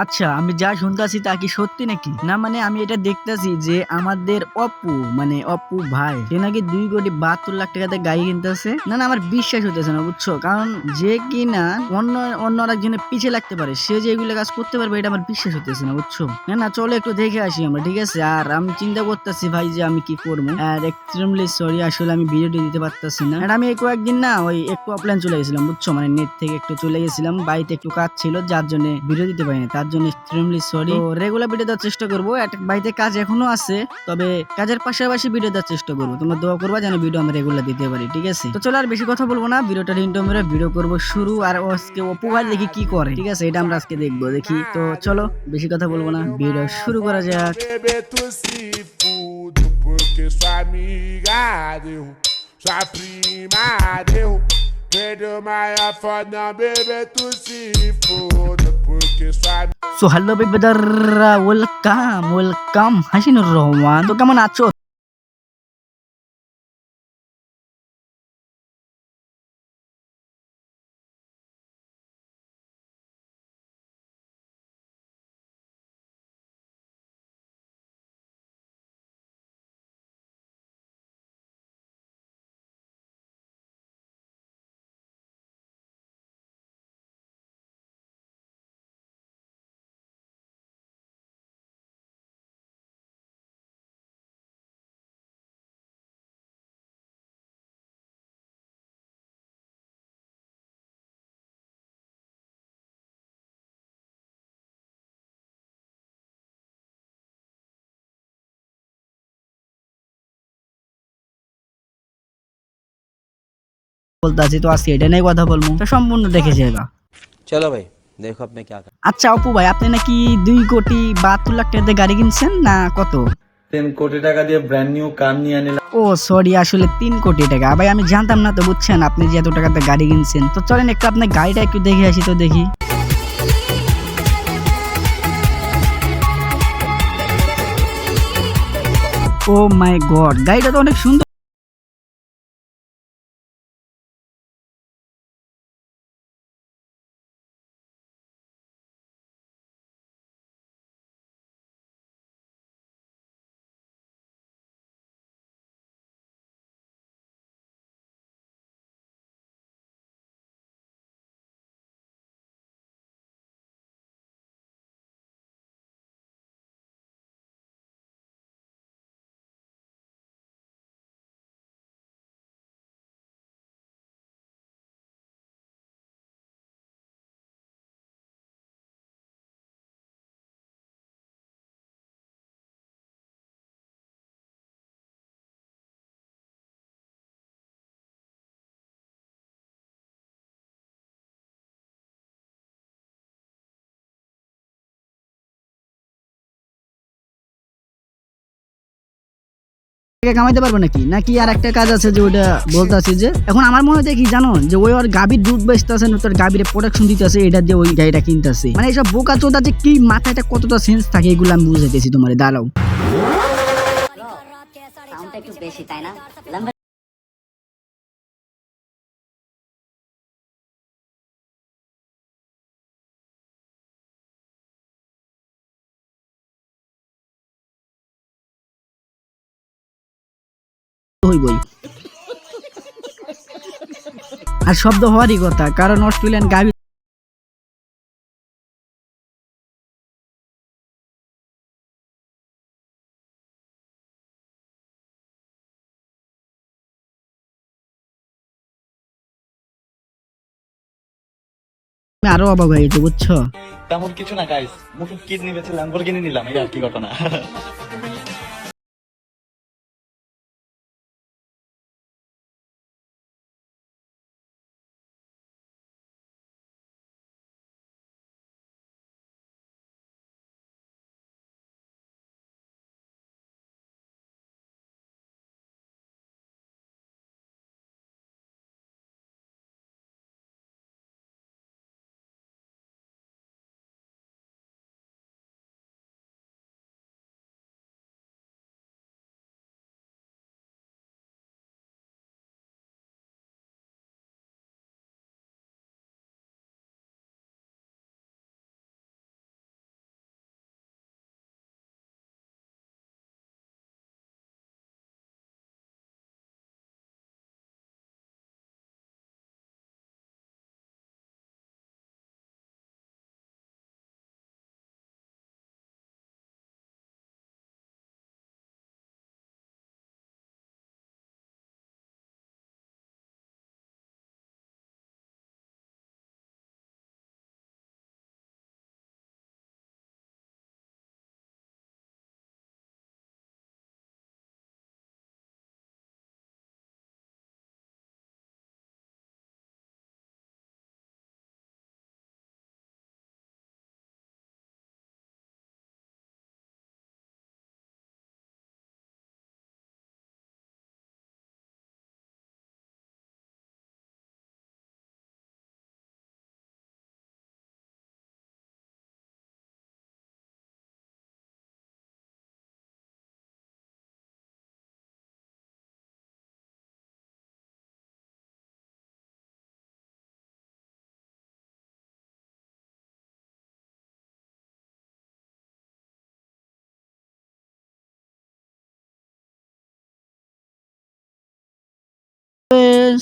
আচ্ছা, আমি যা শুনতাছি তা কি সত্যি নাকি? না মানে আমি এটা দেখতাছি যে আমাদের অপু মানে অপু ভাই সে নাকি 2,72,00,000 টাকাতে গাড়ি কিনতেছে। না না আমার বিশ্বাস হইতেছে না বুঝছো? কারণ যে কিনা অন্য অন্য আরেকজনের পিছে লাগতে পারে সে যে এগুলো কাজ করতে পারবে এটা আমার বিশ্বাস হইতেছে না বুঝছো? না না চলো একটু দেখে আসি আমরা ঠিক আছে? আর আমি চিন্তা করতেছি ভাই যে আমি কি করবো। আর এক্সট্রিমলি সরি আসলে আমি ভিডিওটি দিতে পারতাছি না। আর আমি এই কয়েকদিন না ওই একটু অফলাইন চলে গেছিলাম বুঝছো? মানে নেট থেকে একটু চলে গেছিলাম। বাড়িতে একটু কাজ ছিল যার জন্য ভিডিও দিতে পারিনি। তার জন্য এক্সট্রিমলি সরি। তো রেগুলার ভিডিও দেওয়ার চেষ্টা করবো। বাড়িতে কাজ এখনো আছে। তবে কাজের পাশাপাশি ভিডিও দেওয়ার চেষ্টা করবো। তোমরা দোয়া করবা যেন ভিডিও আমি রেগুলার দিতে পারি ঠিক আছে? তো চলো আর বেশি কথা বলবো না। ভিডিওটা ইন্টো মেরে ভিডিও করবো শুরু। আর আজকে অপু ভাই দেখি কি করে ঠিক আছে? এটা আমরা আজকে দেখবো দেখি। তো চলো বেশি কথা বলবো না। ভিডিও শুরু করা যাক। Bebeto se fudo porque sua amiga deu, sua prima deu. Perdeu maior foda, Bebeto se fudo porque sua so hello বেদাররা ওয়েলকাম ওয়েলকাম হাসিনুর রহমান। তো কেমন আছো? বলতে আছি তো আজকে এটা নিয়ে কথা বলবো তো সম্পূর্ণ দেখে যাবা। चलो भाई देखो अब मैं क्या कर। আচ্ছা অপু ভাই আপনি নাকি 2,72,00,000 টাকাতে গাড়ি কিনছেন না কত? 3 কোটি টাকা দিয়ে ব্র্যান্ড নিউ কার নিয়ে নিলাম। ও সরি আসলে 3 কোটি টাকা ভাই আমি জানতাম না তো বুঝছেন আপনি যে এত টাকাতে গাড়ি কিনছেন। তো চলেন একটু আপনার গাড়িটা একটু দেখে আসি তো দেখি। ও মাই গড গাড়িটা তো অনেক সুন্দর টাকা কামাইতে পারবে নাকি নাকি আর একটা কাজ আছে যে ওইটা বলতে আছি যে এখন আমার মনে দেখি জানো যে ওই ওর গাভীর দুধ বেচতেছে তোর গাভীর প্রোডাকশন দিতেছে এটা দিয়ে ওই গাড়িটা কিনতেছে মানে এইসব বোকা চোদা যে কি মাথাটা কতটা সেন্স থাকে এগুলো আমি বুঝাইতেছি তোমার দাঁড়াও। সাউন্ডটা একটু বেশি তাই না? হইবই আর শব্দ হওয়ারই কথা কারণ অস্ট্রেলিয়ান গাভী আরো অবাক হয়ে গেছে বুঝছো। তেমন কিছু না গাইস, মুখে কিডনি বেচে ল্যাম্বরগিনি নিলাম, এই আর কি ঘটনা।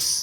ফ্রেন্ডস।